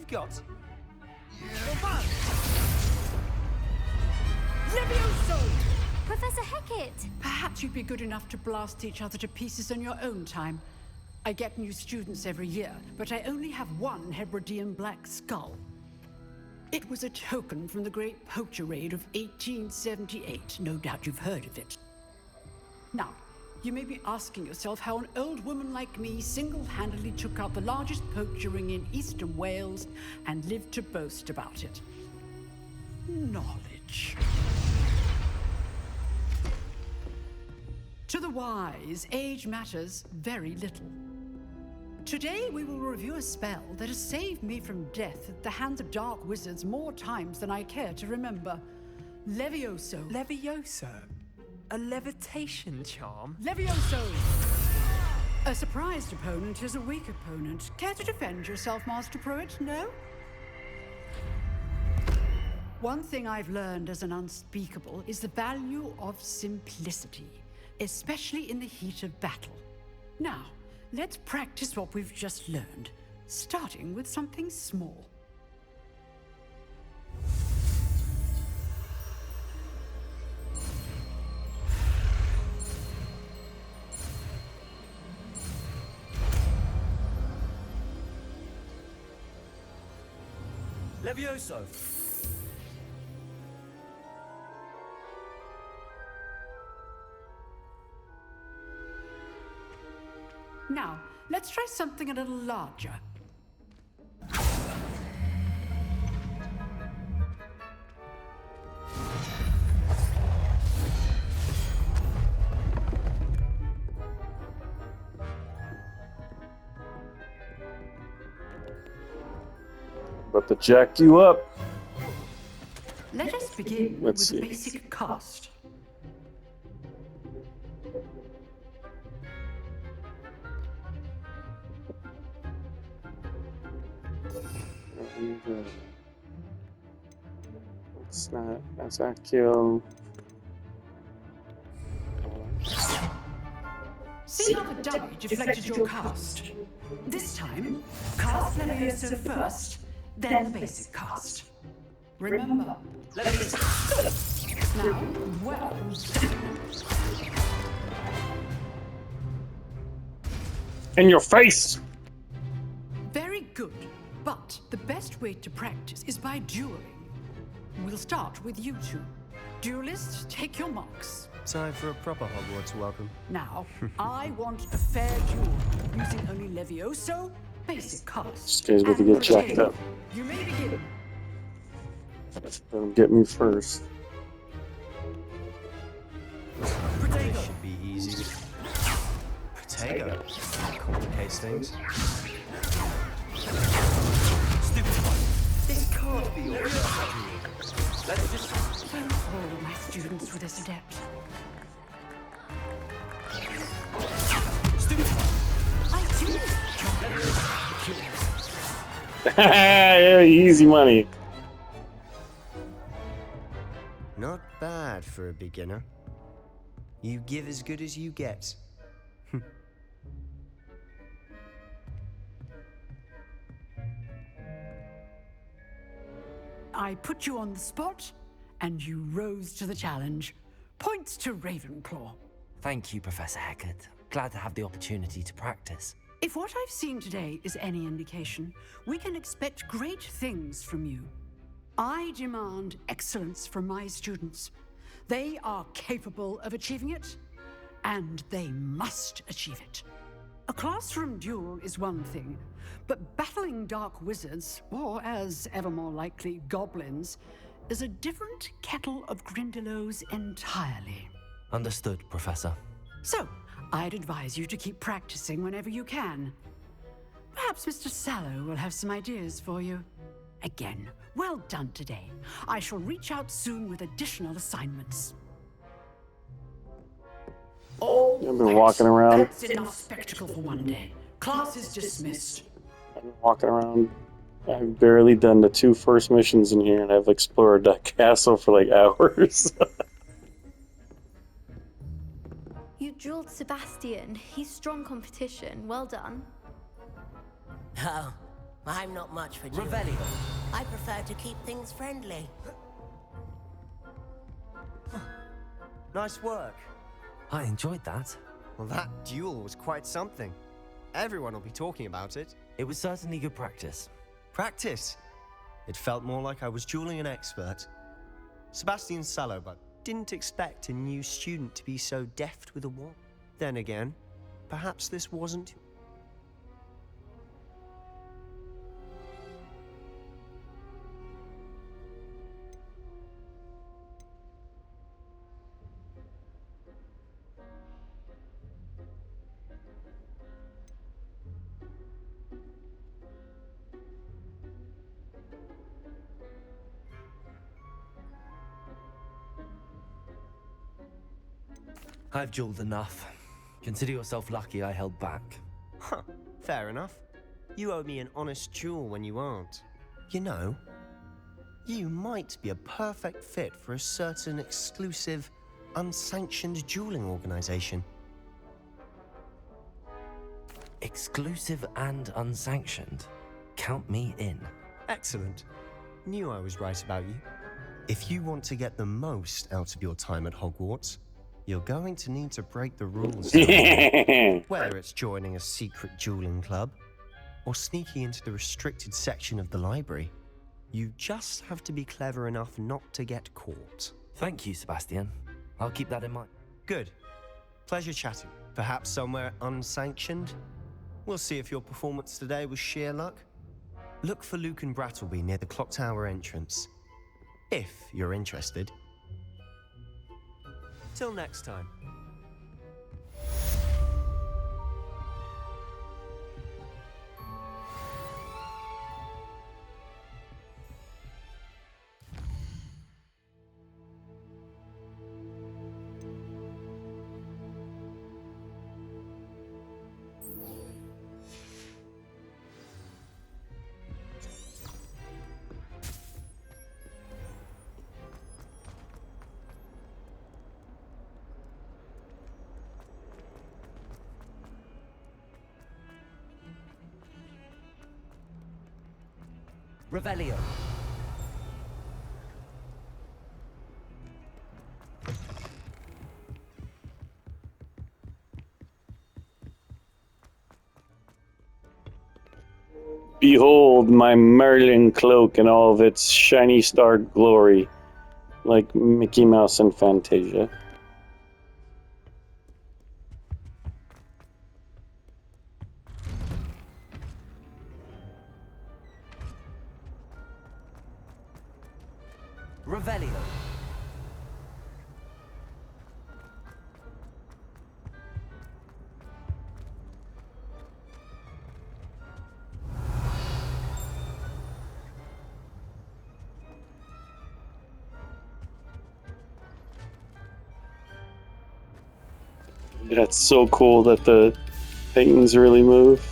you've got. Levioso! Professor Hecat! Perhaps you'd be good enough to blast each other to pieces in your own time. I get new students every year, but I only have one Hebridean black skull. It was a token from the Great Poacher Raid of 1878. No doubt you've heard of it. Now, you may be asking yourself how an old woman like me single-handedly took out the largest poacher ring in eastern Wales and lived to boast about it. Knowledge. To the wise, age matters very little. Today we will review a spell that has saved me from death at the hands of dark wizards more times than I care to remember. Levioso. Levioso? A levitation charm? Levioso! A surprised opponent is a weak opponent. Care to defend yourself, Master Pruitt? No? One thing I've learned as an unspeakable is the value of simplicity, especially in the heat of battle. Now, let's practice what we've just learned, starting with something small. Levioso! Now, let's try something a little larger. About to jack you up. Let us begin Let's with see. a basic cast. It's not. That's Akio. See how the die deflected your cast. This time, cast Levioso first, then the basic cast. Remember, now, well, In your face! very good. But the best way to practice is by dueling. We'll start with you two. Duelists, take your marks. Time for a proper Hogwarts welcome. Now, I want a fair duel, using only Levioso, basic cast. This guy's about to and get jacked Protego. up. You may begin. Don't get me first. Protego should be easy. Protego complicates things. Stupid one. This can't be your Let's just. All of my students were this adept. Stupid one. I do. Yeah, easy money. Not bad for a beginner. You give as good as you get. I put you on the spot, and you rose to the challenge. Points to Ravenclaw. Thank you, Professor Hecat. Glad to have the opportunity to practice. If what I've seen today is any indication, we can expect great things from you. I demand excellence from my students. They are capable of achieving it, and they must achieve it. A classroom duel is one thing, but battling dark wizards, or as ever more likely, goblins, is a different kettle of Grindylows entirely. Understood, Professor. So, I'd advise you to keep practicing whenever you can. Perhaps Mr. Sallow will have some ideas for you. Again, well done today. I shall reach out soon with additional assignments. I've been walking around. That's enough spectacle for one day. Class is dismissed. I've been walking around. I've barely done the 2 first missions in here, and I've explored that castle for like hours. You drilled Sebastian. He's strong competition. Well done. Oh, I'm not much for dueling. Revelio. I prefer to keep things friendly. Nice work. I enjoyed that. Well, that duel was quite something. Everyone will be talking about it. It was certainly good practice. Practice. It felt more like I was dueling an expert. Sebastian Sallow, but didn't expect a new student to be so deft with a wand. Then again, perhaps this wasn't. I've dueled enough. Consider yourself lucky I held back. Huh, fair enough. You owe me an honest duel when you aren't. You know, you might be a perfect fit for a certain exclusive, unsanctioned dueling organization. Exclusive and unsanctioned. Count me in. Excellent. Knew I was right about you. If you want to get the most out of your time at Hogwarts, you're going to need to break the rules. Whether it's joining a secret dueling club or sneaking into the restricted section of the library, you just have to be clever enough not to get caught. Thank you, Sebastian. I'll keep that in mind. Good. Pleasure chatting. Perhaps somewhere unsanctioned? We'll see if your performance today was sheer luck. Look for Luke and Brattleby near the clock tower entrance. If you're interested. Till next time. Revelio. Behold my Merlin cloak in all of its shiny star glory, like Mickey Mouse and Fantasia. Revelio. That's so cool that the Titans really move.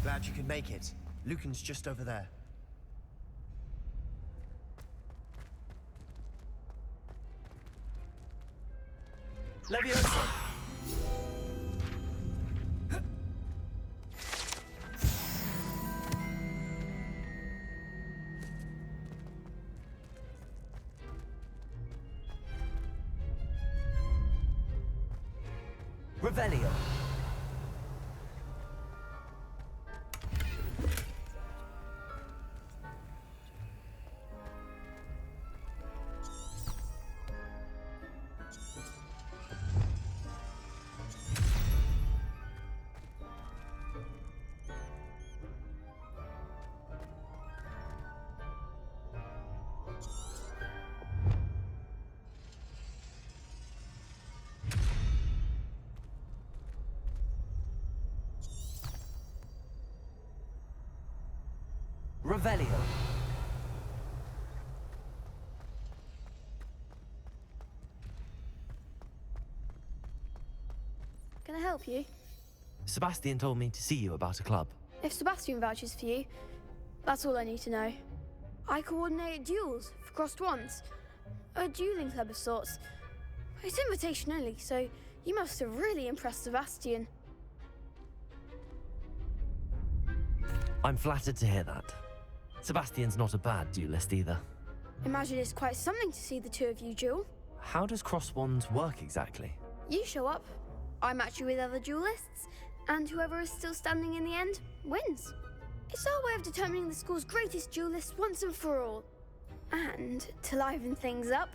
Glad you could make it. Lucan's just over there. Leviosa! Revelio. Revelio. can I help you? Sebastian told me to see you about a club. If Sebastian vouches for you, that's all I need to know. I coordinate duels for crossed wands. A dueling club of sorts. It's invitation only, so you must have really impressed Sebastian. I'm flattered to hear that. Sebastian's not a bad duelist either. Imagine it's quite something to see the two of you duel. How does cross wands work exactly? You show up, I match you with other duelists, and whoever is still standing in the end wins. It's our way of determining the school's greatest duelist once and for all. And to liven things up,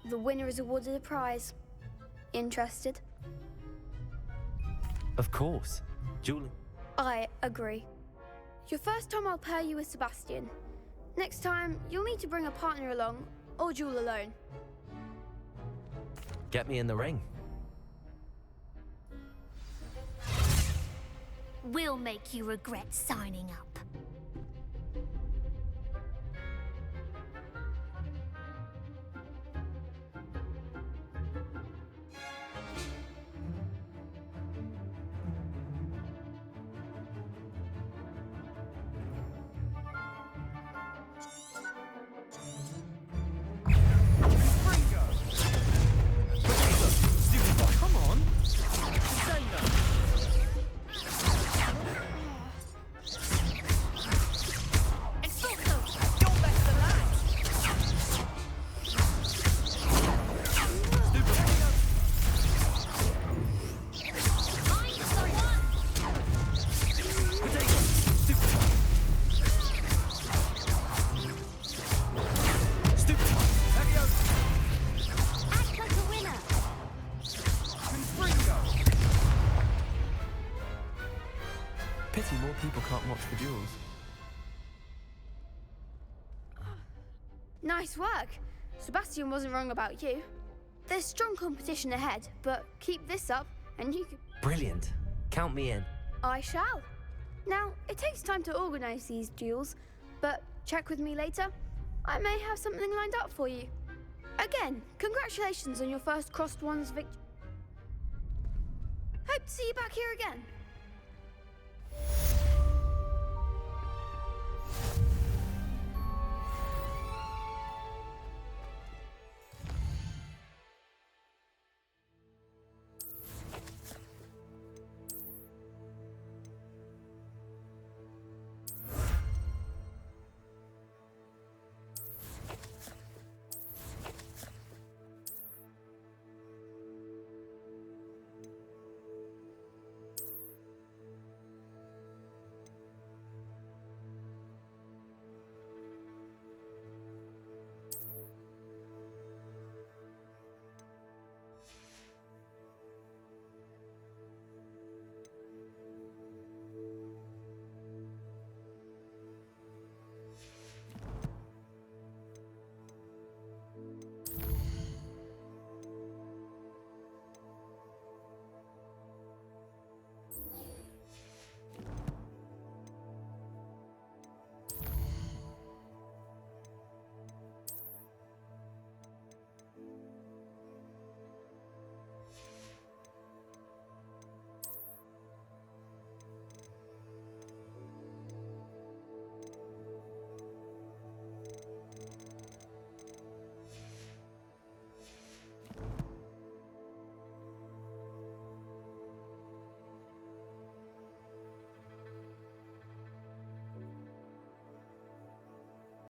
the winner is awarded a prize. Interested? Of course. Dueling. I agree. Your first time I'll pair you with Sebastian. Next time, you'll need to bring a partner along, or duel alone. Get me in the ring. We'll make you regret signing up. Come on! Act like a winner. Pity more people can't watch the duels. Nice work. Sebastian wasn't wrong about you. There's strong competition ahead, but keep this up and you can... Brilliant. Count me in. I shall. Now, it takes time to organise these duels, but check with me later. I may have something lined up for you. Again, congratulations on your first Crossed Wands victory. Hope to see you back here again.